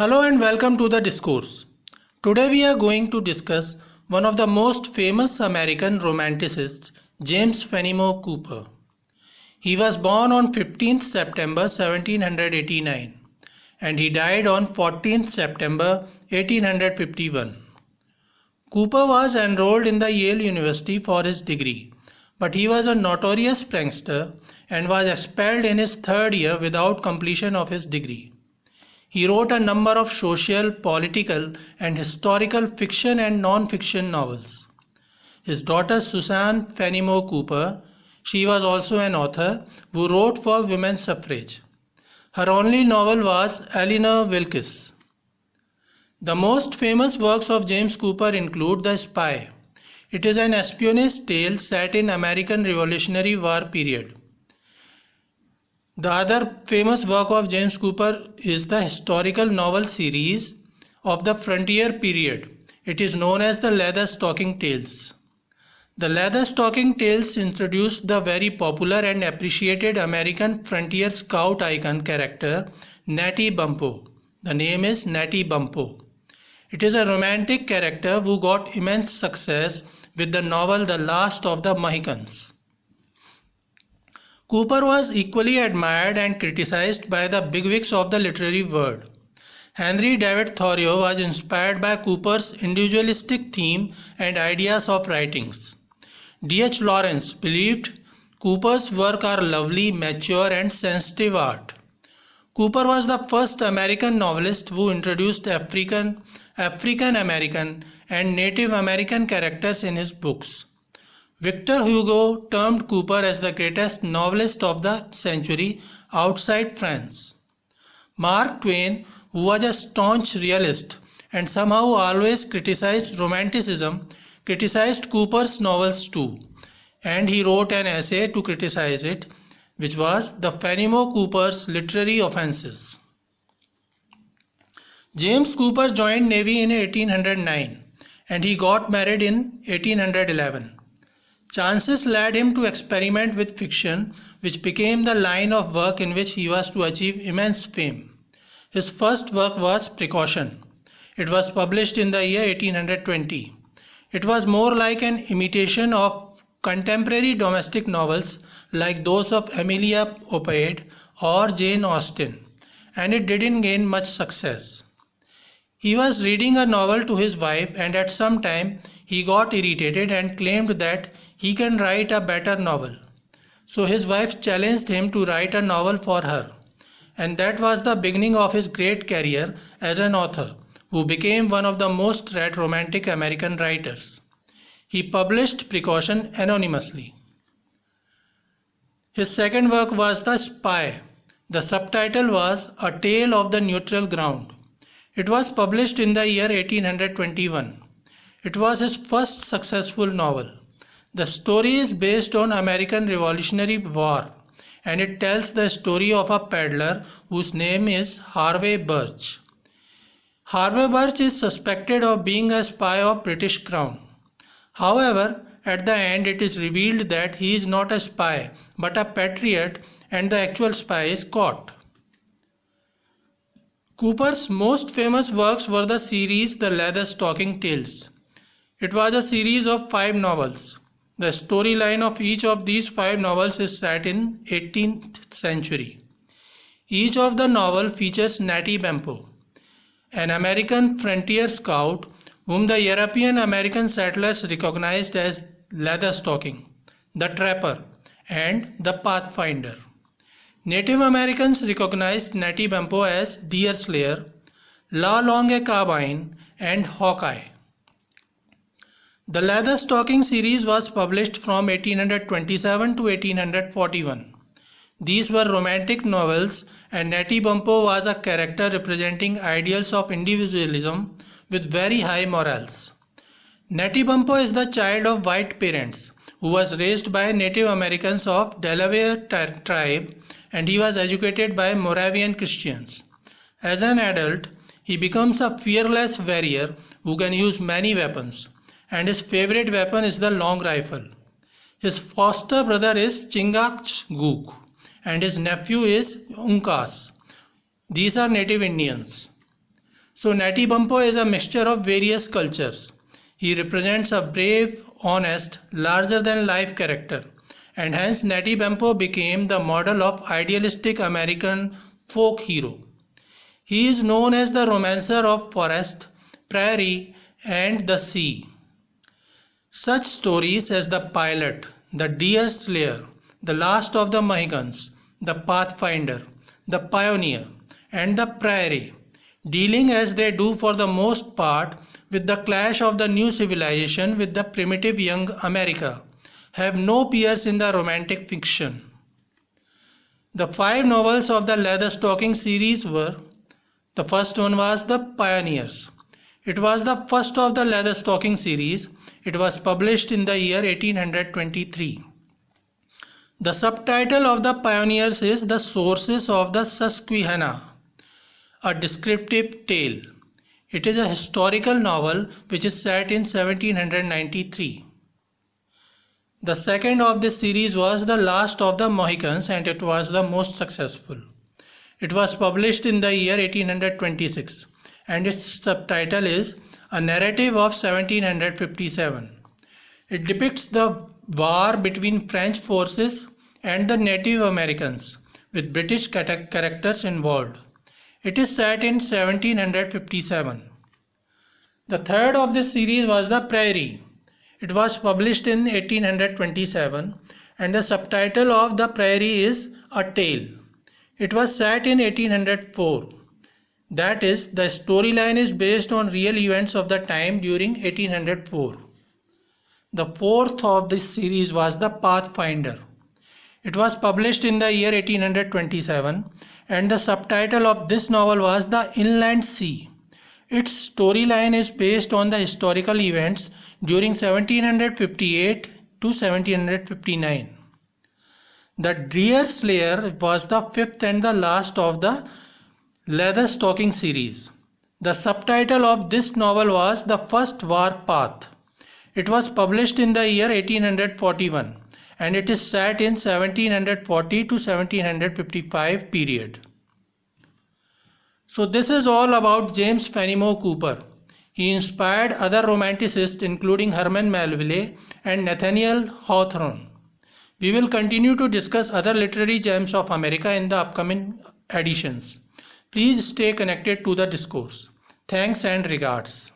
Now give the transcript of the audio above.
Hello and welcome to the discourse. Today we are going to discuss one of the most famous American romanticists, James Fenimore Cooper. He was born on 15th September 1789 and he died on 14th September 1851. Cooper was enrolled in the Yale University for his degree, but he was a notorious prankster and was expelled in his third year without completion of his degree. He wrote a number of social, political, and historical fiction and non-fiction novels. His daughter Susan Fenimore Cooper, she was also an author who wrote for women's suffrage. Her only novel was Eleanor Wilkes. The most famous works of James Cooper include The Spy. It is an espionage tale set in American Revolutionary War period. The other famous work of James Cooper is the historical novel series of the frontier period. It is known as the Leatherstocking Tales. The Leatherstocking Tales introduced the very popular and appreciated American frontier scout icon character Natty Bumppo. The name is Natty Bumppo. It is a romantic character who got immense success with the novel The Last of the Mohicans. Cooper was equally admired and criticized by the bigwigs of the literary world. Henry David Thoreau was inspired by Cooper's individualistic theme and ideas of writings. D.H. Lawrence believed Cooper's work are lovely, mature and sensitive art. Cooper was the first American novelist who introduced African American and Native American characters in his books. Victor Hugo termed Cooper as the greatest novelist of the century outside France. Mark Twain, who was a staunch realist and somehow always criticized Romanticism, criticized Cooper's novels too, and he wrote an essay to criticize it, which was The Fenimore Cooper's Literary Offenses. James Cooper joined Navy in 1809 and he got married in 1811. Chances led him to experiment with fiction, which became the line of work in which he was to achieve immense fame. His first work was Precaution. It was published in the year 1820. It was more like an imitation of contemporary domestic novels like those of Amelia Opaid or Jane Austen, and it didn't gain much success. He was reading a novel to his wife and at some time he got irritated and claimed that he can write a better novel. So his wife challenged him to write a novel for her. And that was the beginning of his great career as an author, who became one of the most read romantic American writers. He published Precaution anonymously. His second work was The Spy. The subtitle was A Tale of the Neutral Ground. It was published in the year 1821. It was his first successful novel. The story is based on American Revolutionary War and it tells the story of a peddler whose name is Harvey Birch. Harvey Birch is suspected of being a spy of British Crown. However, at the end it is revealed that he is not a spy but a patriot and the actual spy is caught. Cooper's most famous works were the series The Leatherstocking Tales. It was a series of 5 novels. The storyline of each of these 5 novels is set in 18th century. Each of the novel features Natty Bumppo, an American frontier scout whom the European American settlers recognized as Leatherstocking, the Trapper, and the Pathfinder. Native Americans recognized Natty Bumppo as Deer Slayer, La Longue Carabine, and Hawkeye. The Leatherstocking series was published from 1827 to 1841. These were romantic novels and Natty Bumppo was a character representing ideals of individualism with very high morals. Natty Bumppo is the child of white parents who was raised by Native Americans of Delaware tribe and he was educated by Moravian Christians. As an adult, he becomes a fearless warrior who can use many weapons, and his favorite weapon is the long rifle. His foster brother is Chingachgook and his nephew is Uncas. These are native Indians. So Natty Bumppo is a mixture of various cultures. He represents a brave, honest, larger-than-life character, and hence Natty Bumppo became the model of idealistic American folk hero. He is known as the romancer of forest, prairie, and the sea. Such stories as The Pilot, The Deer Slayer, The Last of the Mohicans, The Pathfinder, The Pioneer, and The Prairie, dealing as they do for the most part with the clash of the new civilization with the primitive young America, have no peers in the romantic fiction. The 5 novels of the Leatherstocking series were: the first one was The Pioneers. It was the first of the Leatherstocking series. It was published in the year 1823. The subtitle of The Pioneers is The Sources of the Susquehanna, a descriptive tale. It is a historical novel which is set in 1793. The second of this series was The Last of the Mohicans, and it was the most successful. It was published in the year 1826, and its subtitle is A Narrative of 1757. It depicts the war between French forces and the Native Americans, with British characters involved. It is set in 1757. The third of this series was The Prairie. It was published in 1827, and the subtitle of The Prairie is A Tale. It was set in 1804. That is, the storyline is based on real events of the time during 1804. The fourth of this series was The Pathfinder. It was published in the year 1827, and the subtitle of this novel was The Inland Sea. Its storyline is based on the historical events during 1758 to 1759. The Deer Slayer was the fifth and the last of the Leatherstocking series. The subtitle of this novel was The First War Path. It was published in the year 1841, and it is set in 1740 to 1755 period. So this is all about James Fenimore Cooper. He inspired other romanticists including Herman Melville and Nathaniel Hawthorne. We will continue to discuss other literary gems of America in the upcoming editions. Please stay connected to the discourse. Thanks and regards.